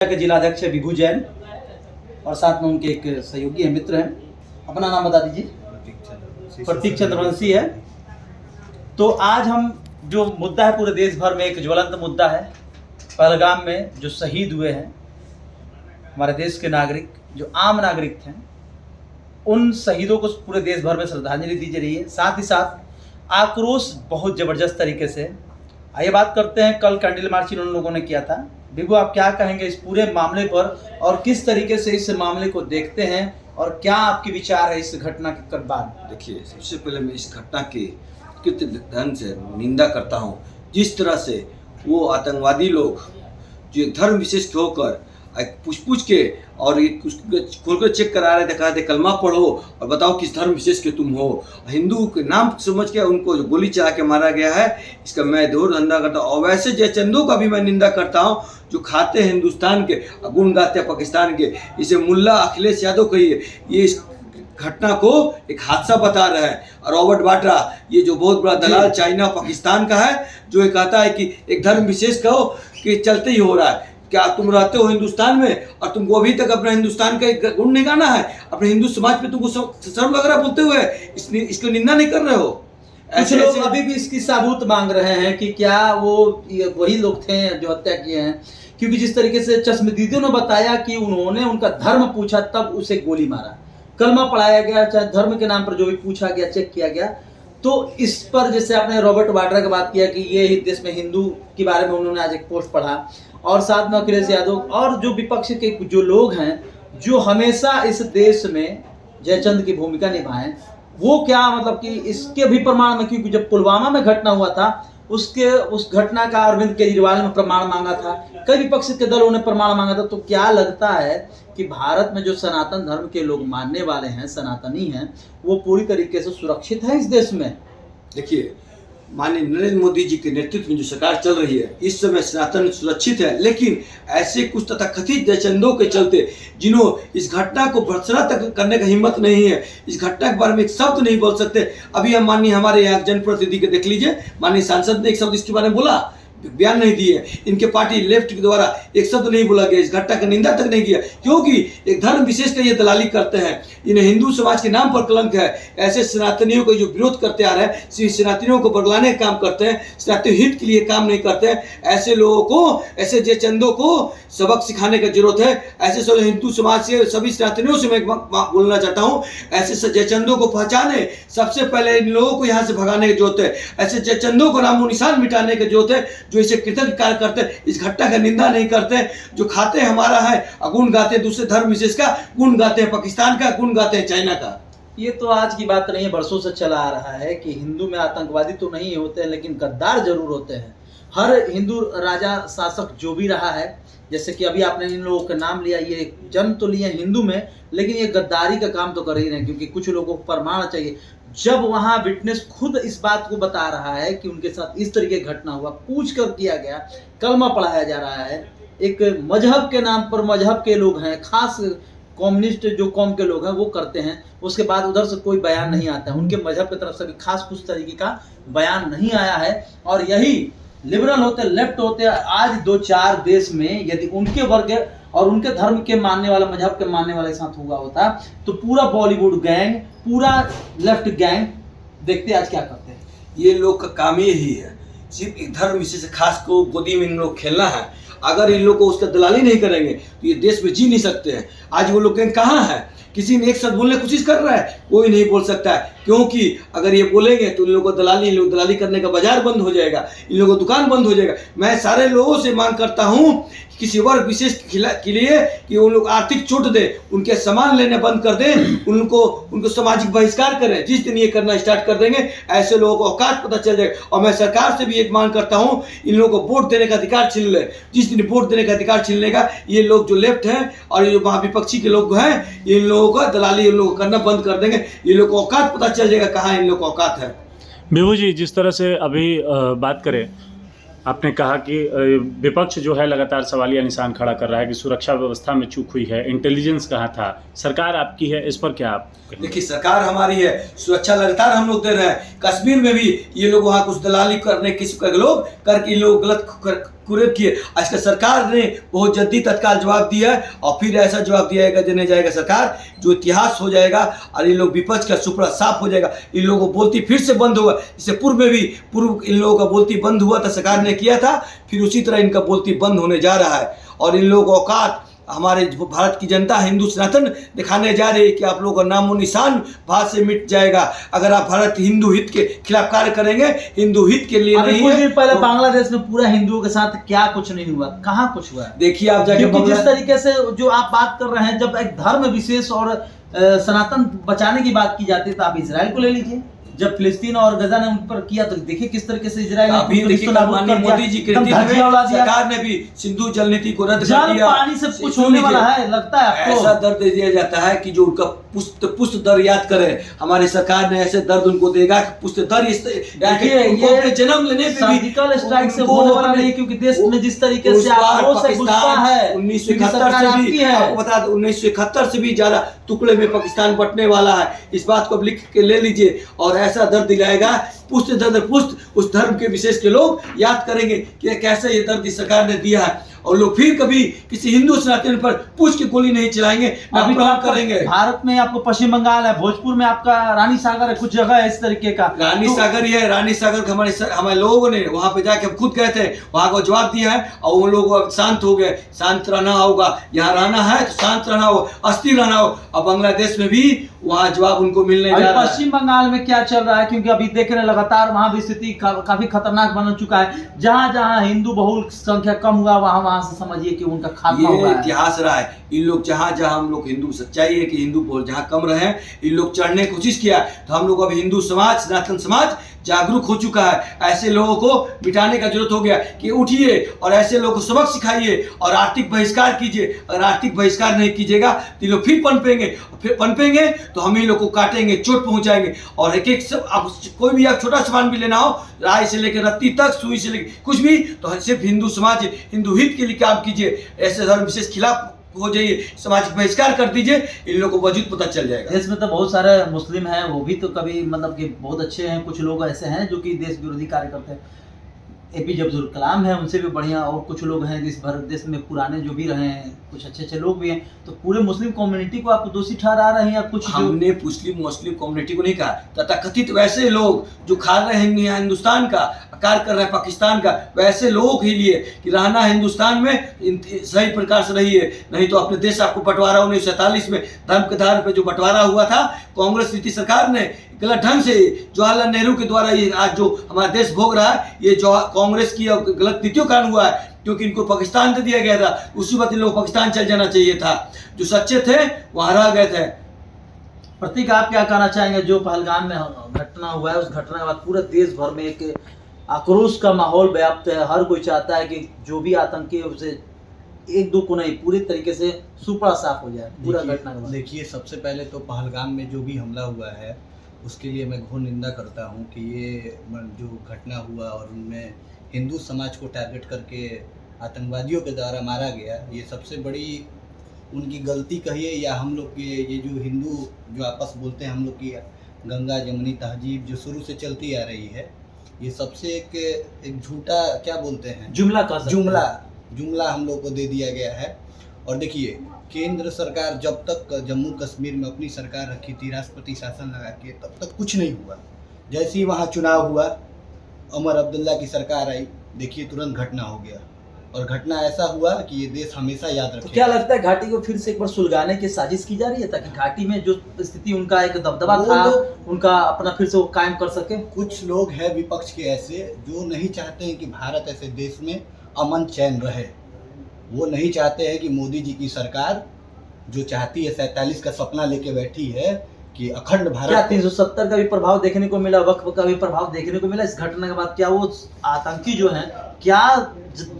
के जिलाध्यक्ष विभू जैन और साथ में उनके एक सहयोगी हैं, मित्र हैं। अपना नाम बता दीजिए। प्रतीक चंद्रवंशी है। तो आज हम जो मुद्दा है पूरे देश भर में एक ज्वलंत मुद्दा है। पहलगाम में जो शहीद हुए हैं हमारे देश के नागरिक, जो आम नागरिक थे, उन शहीदों को पूरे देश भर में श्रद्धांजलि दी जा रही है। साथ ही साथ आक्रोश बहुत ज़बरदस्त तरीके से। आइए बात करते हैं, कल कैंडल मार्च उन लोगों ने किया था। विभू, आप क्या कहेंगे इस पूरे मामले पर और किस तरीके से इस मामले को देखते हैं और क्या आपके विचार है इस घटना के बाद? देखिए, सबसे पहले मैं इस घटना की कृत्य ढंग से निंदा करता हूँ। जिस तरह से वो आतंकवादी लोग जो धर्म विशेष के होकर पूछ के और खोल कर चेक करा रहे थे, कहा थे कलमा पढ़ो और बताओ किस धर्म विशेष के तुम हो। हिंदू के नाम समझ के उनको जो गोली चला के मारा गया है, इसका मैं घोर निंदा करता हूँ। और वैसे जयचंदों का भी मैं निंदा करता हूँ जो खाते हैं हिंदुस्तान के, गुण गाते हैं पाकिस्तान के। इसे मुल्ला अखिलेश यादव कहिए, ये इस घटना को एक हादसा बता रहा है। और रॉबर्ट वाड्रा, ये जो बहुत बड़ा दलाल चाइना पाकिस्तान का है, जो ये कहता है कि एक धर्म विशेष कहो कि चलते ही हो रहा है। क्या तुम रहते हो हिंदुस्तान में और तुमको अभी तक अपना हिंदुस्तान का एक गुण नहीं गाना है? अपने हिंदू समाज पे तुमको शर्म लग रहा है बोलते हुए? इसको निंदा नहीं कर रहे हो? ऐसे लोग अभी भी इसकी सबूत मांग रहे हैं कि क्या वो वही लोग थे जो हत्या किए हैं, क्योंकि जिस तरीके से चश्मदीदों ने बताया कि उन्होंने उनका धर्म पूछा तब उसे गोली मारा, कलमा पढ़ाया गया, चाहे धर्म के नाम पर जो भी पूछा गया, चेक किया गया। तो इस पर जैसे आपने रॉबर्ट वाड्रा की बात किया कि ये देश में हिंदू के बारे में उन्होंने आज एक पोस्ट पढ़ा, और साथ में अखिलेश यादव और जो विपक्ष के जो लोग हैं जो हमेशा इस देश में जयचंद की भूमिका निभाएं, वो क्या मतलब कि इसके भी प्रमाण में, क्योंकि जब पुलवामा में घटना हुआ था उस घटना का अरविंद केजरीवाल ने प्रमाण मांगा था, कई विपक्ष के दलों ने प्रमाण मांगा था। तो क्या लगता है कि भारत में जो सनातन धर्म के लोग मानने वाले हैं, सनातनी हैं, वो पूरी तरीके से सुरक्षित है इस देश में? देखिए, माननीय नरेंद्र मोदी जी के नेतृत्व में जो सरकार चल रही है, इस समय सनातन सुरक्षित है। लेकिन ऐसे कुछ तथाकथित जयचंदों के चलते, जिन्हों इस घटना को भर्त्सना तक करने का हिम्मत नहीं है, इस घटना के बारे में एक शब्द नहीं बोल सकते। अभी हम माननीय हमारे यहाँ जनप्रतिनिधि के देख लीजिए, माननीय सांसद ने एक शब्द इसके बारे में बोला, बयान नहीं दिए। इनके पार्टी लेफ्ट के द्वारा एक शब्द नहीं बोला गया, इस घटना का निंदा तक नहीं किया, क्योंकि एक धर्म विशेष का ये दलाली करते हैं। इन्हें हिंदू समाज के नाम पर कलंक है। ऐसे सनातनियों को जो विरोध करते आ रहे हैं, सनातनियों को बदलाने का काम करते हैं, सनातन हित के लिए काम नहीं करते हैं। ऐसे लोगों को, ऐसे जयचंदों को सबक सिखाने की जरूरत है। ऐसे सब हिंदू समाज से सभी सनातनियों से मैं बोलना चाहता हूँ, ऐसे जयचंदों को पहचाने। सबसे पहले इन लोगों को यहाँ से भगाने की जरूरत है। ऐसे जयचंदों को नामो निशान मिटाने की जरूरत है, जो इसे कृतज्ञ कार्य करते हैं, इस घटना का निंदा नहीं करते, जो खाते हमारा है, गुण गाते हैं दूसरे धर्म विशेष का, गुण गाते हैं पाकिस्तान का, गुण गाते हैं चाइना का। ये तो आज की बात नहीं है, बरसों से चला आ रहा है कि हिंदू में आतंकवादी तो नहीं होते हैं, लेकिन गद्दार जरूर होते हैं। हर हिंदू राजा शासक जो भी रहा है, जैसे कि अभी आपने इन लोगों का नाम लिया, ये जन्म तो लिया हिंदू में, लेकिन ये गद्दारी का काम तो कर ही रहे हैं, क्योंकि कुछ लोगों को प्रमाण चाहिए। जब वहाँ विटनेस खुद इस बात को बता रहा है कि उनके साथ इस तरीके की घटना हुआ, पूछ कर किया गया, कलमा पढ़ाया जा रहा है, एक मजहब के नाम पर, मजहब के लोग हैं, खास कम्युनिस्ट जो कौम के लोग हैं वो करते हैं, उसके बाद उधर से कोई बयान नहीं आता है, उनके मजहब की तरफ से भी खास कुछ तरीके का बयान नहीं आया है। और यही लिबरल होते, लेफ्ट होते, आज 2-4 देश में यदि उनके वर्ग और उनके धर्म के मानने वाला, मजहब के मानने वाले के साथ हुआ होता तो पूरा बॉलीवुड गैंग, पूरा लेफ्ट गैंग देखते आज क्या करते हैं। ये लोग का काम यही है, सिर्फ एक धर्म विशेष खास को गोदी में इन लोग खेलना है। अगर इन लोग को उसका दलाली नहीं करेंगे तो ये देश में जी नहीं सकते हैं। आज वो लोग कहाँ है? किसी ने एक शब्द बोलने की कोशिश कर रहा है, कोई नहीं बोल सकता है, क्योंकि अगर ये बोलेंगे तो इन लोगों को दलाली करने का बाजार बंद हो जाएगा, इन लोगों को दुकान बंद हो जाएगा। मैं सारे लोगों से मांग करता हूँ किसी वर्ग विशेष के लिए कि उन लोग आर्थिक छूट दे, उनके सामान लेने बंद कर दें, उनको सामाजिक बहिष्कार करें। जिस दिन ये करना स्टार्ट कर देंगे, ऐसे लोगों को औकात पता चल जाएगा। और मैं सरकार से भी एक मांग करता हूँ, इन लोगों को वोट देने का अधिकार छीन ले। जिस दिन वोट देने का अधिकार छीन लेगा, ये लोग जो लेफ्ट हैं और ये जो महाविपक्षी के लोग हैं, इन लोगों का दलाली इन लोगों को करना बंद कर देंगे। ये लोग को औकात पता चल जाएगा कहाँ इन लोग को औकात है। विभू जी, जिस तरह से अभी बात करें, आपने कहा कि विपक्ष जो है लगातार सवालिया निशान खड़ा कर रहा है कि सुरक्षा व्यवस्था में चूक हुई है, इंटेलिजेंस कहाँ था, सरकार आपकी है, इस पर क्या आप? देखिए, सरकार हमारी है, सुरक्षा लगातार हम लोग दे रहे हैं। कश्मीर में भी ये लोग वहाँ कुछ दलाली करने किस लोग करके इन लोग गलत कुरेद किए। आज का सरकार ने बहुत जल्दी तत्काल जवाब दिया है और फिर ऐसा जवाब दिया देने जाएगा सरकार जो इतिहास हो जाएगा और इन लोग विपक्ष का सुपड़ा साफ हो जाएगा। इन लोगों को बोलती फिर से बंद होगा। इससे पूर्व में भी इन लोगों का बोलती बंद हुआ था, सरकार ने किया था, फिर उसी तरह इनका बोलती बंद होने जा रहा है। और इन लोगों को औकात हमारे भारत की जनता हिंदू सनातन दिखाने जा रही है कि आप लोगों का नामो निशान भारत से मिट जाएगा अगर आप भारत हिंदू हित के खिलाफ कार्य करेंगे। हिंदू हित के लिए अभी नहीं कुछ है। दिन पहले बांग्लादेश में पूरा हिंदुओं के साथ क्या कुछ नहीं हुआ, कहाँ कुछ हुआ है? देखिए आप जाके क्योंकि जिस तरीके से जो आप बात कर रहे हैं, जब एक धर्म विशेष और सनातन बचाने की बात की जाती है तो आप इजराइल को ले लीजिए। जब फिलिस्तीन और गजा ने उन पर किया तो देखिए किस तरीके से इजराइल ने अभी देखिए माननीय मोदी जी के नेतृत्व में सरकार ने भी सिंधु जल नीति को रद्द कर दिया। पानी से कुछ होने वाला है लगता है आपको? ऐसा दर्द दिया जाता है कि जो उनका पुष्ट दर याद करें, हमारी सरकार ने ऐसे दर्द उनको देगा कि पुष्ट दर ये जन्म लेने पे भी सर्जिकल स्ट्राइक से होने वाला नहीं, क्योंकि देश में जिस तरीके से आक्रोश है, गुस्सा है, 1971 से भी आपको बता दें 1971 से भी ज्यादा टुकड़े में पाकिस्तान बंटने वाला है। इस बात को अब लिख के ले लीजिए और ऐसा दर्द दिलाएगा पुष्ट दर्द पुष्ट उस धर्म के विशेष के लोग याद करेंगे कि कैसे ये दर्द इस सरकार ने दिया है और लोग फिर कभी किसी हिंदू सनातन पर पूछ के गोली नहीं चलाएंगे, अभी तो करेंगे। भारत में आपको पश्चिम बंगाल है, भोजपुर में आपका रानी सागर है, कुछ जगह है इस तरीके का। रानी सागर ही है, रानी सागर हमारे लोगों ने वहां पे जाके खुद गए थे, वहां को जवाब दिया है और वो लोग शांत हो गए। शांत रहना होगा, यहाँ रहना है तो शांत रहना हो, अस्थिर रहना हो। अब बांग्लादेश में भी वहाँ जवाब उनको मिलने जा रहा है। पश्चिम बंगाल में क्या चल रहा है, क्योंकि अभी देख रहे हैं लगातार वहां भी स्थिति काफी खतरनाक बन चुका है। जहां जहां हिंदू बहुल संख्या कम हुआ वहां से समझिए कि उनका खात्मा हुआ है। इतिहास रहा है। इन लोग जहां हम लोग हिंदू सच्चाई है कि हिंदू बहुल जहां कम रहे, इन लोग चढ़ने की कोशिश किया तो हम लोग अब हिंदू समाज सनातन समाज जागरूक हो चुका है। ऐसे लोगों को मिटाने का जरूरत हो गया कि उठिए और ऐसे लोगों को सबक सिखाइए और आर्थिक बहिष्कार कीजिए। अगर आर्थिक बहिष्कार नहीं कीजिएगा तो ये लोग फिर पनपेंगे तो हम ही लोग को काटेंगे, चोट पहुंचाएंगे। और एक सब आप कोई भी आप छोटा सामान भी लेना हो, राय से लेकर रत्ती तक, सुई से लेकर कुछ भी, तो सिर्फ हिंदू समाज हिंदू हित के लिए काम कीजिए। ऐसे धर्म विशेष खिलाफ हो जाइए, सामाजिक बहिष्कार कर दीजिए, इन लोगों को वजूद पता चल जाएगा। देश में तो बहुत सारे मुस्लिम हैं, वो भी तो कभी मतलब कि बहुत अच्छे हैं। कुछ लोग ऐसे हैं जो कि देश विरोधी कार्य करते हैं। APJ अब्दुल कलाम है, उनसे भी बढ़िया और कुछ लोग हैं जिस भारत देश में पुराने जो भी रहे हैं, कुछ अच्छे लोग भी हैं। तो पूरे मुस्लिम कम्युनिटी को आप दोषी ठहरा रहे हैं या कुछ? हमने मुस्लिम कम्युनिटी को नहीं कहा, तथाकथित वैसे लोग जो खा रहे हैं हिंदुस्तान का, कार्य कर रहे हैं पाकिस्तान का, वैसे लोगों के लिए कि रहना हिंदुस्तान में सही प्रकार से रहिए, नहीं तो अपने देश आपको बंटवारा 1947 में धर्म के आधार पर जो बंटवारा हुआ था, कांग्रेस नीति सरकार ने गलत ढंग से जवाहरलाल नेहरू के द्वारा ये आज जो हमारा देश भोग रहा है, ये जो कांग्रेस की गलत नीतियों के कारण हुआ है, क्योंकि इनको पाकिस्तान दे दिया गया था। उसी वक्त इन लोग पाकिस्तान चल जाना चाहिए था। जो सच्चे थे वहां रह गए थे। प्रतीक, आप क्या कहना चाहेंगे? जो पहलगाम में घटना हुआ है, उस घटना के बाद पूरे देश भर में एक आक्रोश का माहौल व्याप्त है। हर कोई चाहता है कि जो भी आतंकी है उसे एक दो को नहीं पूरी तरीके से सुपड़ा साफ हो जाए पूरा घटना के बाद। देखिए, सबसे पहले तो पहलगाम में जो भी हमला हुआ है उसके लिए मैं घोर निंदा करता हूं कि ये जो घटना हुआ और उनमें हिंदू समाज को टारगेट करके आतंकवादियों के द्वारा मारा गया, ये सबसे बड़ी उनकी गलती कहिए या हम लोग के ये जो हिंदू जो आपस बोलते हैं, हम लोग की गंगा जमुनी तहजीब जो शुरू से चलती आ रही है, ये सबसे एक झूठा क्या बोलते हैं, जुमला हम लोग को दे दिया गया है। और देखिए, केंद्र सरकार जब तक जम्मू कश्मीर में अपनी सरकार रखी थी, राष्ट्रपति शासन लगा के, तब तक कुछ नहीं हुआ। जैसे ही वहाँ चुनाव हुआ, उमर अब्दुल्ला की सरकार आई, देखिए तुरंत घटना हो गया। और घटना ऐसा हुआ कि ये देश हमेशा याद रखेगा। तो क्या लगता है घाटी को फिर से एक बार सुलगाने की साजिश की जा रही है ताकि घाटी में जो स्थिति उनका एक दबदबा था उनका अपना फिर से वो कायम कर सके? कुछ लोग हैं विपक्ष के ऐसे जो नहीं चाहते हैं कि भारत ऐसे देश में अमन चैन रहे। वो नहीं चाहते हैं कि मोदी जी की सरकार जो चाहती है 47 का सपना लेके बैठी है कि अखंड भारत। क्या 370 का भी प्रभाव देखने को मिला, वक्फ का भी प्रभाव देखने को मिला इस घटना के बाद? क्या वो आतंकी जो हैं क्या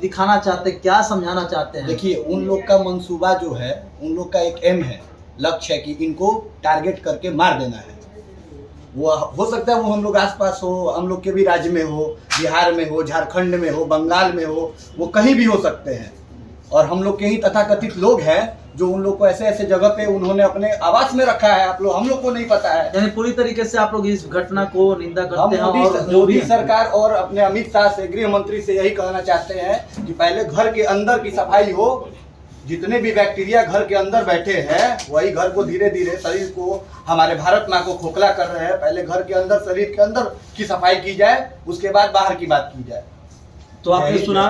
दिखाना चाहते, क्या समझाना चाहते हैं? देखिए, उन लोग का मंसूबा जो है, उन लोग का एक एम है, लक्ष्य है कि इनको टारगेट करके मार देना है। वो हो सकता है वो हम लोग आसपास हो, हम लोग के भी राज्य में हो, बिहार में हो, झारखंड में हो, बंगाल में हो, वो कहीं भी हो सकते हैं। और हम लोग के ही तथाकथित लोग हैं जो उन लोग को ऐसे ऐसे जगह पे उन्होंने अपने आवास में रखा है। आप लोग, हम लोग को नहीं पता है। यानी पूरी तरीके से आप लोग इस घटना को निंदा हम करते हैं और जो भी मोदी सरकार और अपने अमित शाह से, गृह मंत्री से यही कहना चाहते हैं कि पहले घर के अंदर की सफाई हो। जितने भी बैक्टीरिया घर के अंदर बैठे हैं वही घर को धीरे धीरे शरीर को, हमारे भारत माँ को खोखला कर रहे हैं। पहले घर के अंदर, शरीर के अंदर की सफाई की जाए, उसके बाद बाहर की बात की जाए। तो आपने सुना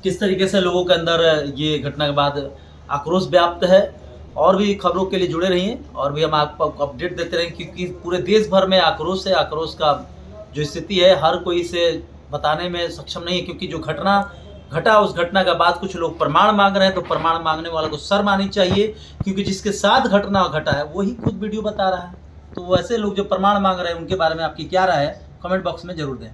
किस तरीके से लोगों के अंदर ये घटना के बाद आक्रोश व्याप्त है। और भी खबरों के लिए जुड़े रहिए और भी हम आपको अपडेट देते रहेंगे, क्योंकि पूरे देश भर में आक्रोश है। आक्रोश का जो स्थिति है, हर कोई इसे बताने में सक्षम नहीं है, क्योंकि जो घटना घटा उस घटना के बाद कुछ लोग प्रमाण मांग रहे हैं। तो प्रमाण मांगने वालों को शर्म आनी चाहिए, क्योंकि जिसके साथ घटना घटा है वही खुद वीडियो बता रहा है। तो वैसे लोग जो प्रमाण मांग रहे हैं उनके बारे में आपकी क्या राय है, कमेंट बॉक्स में जरूर दें।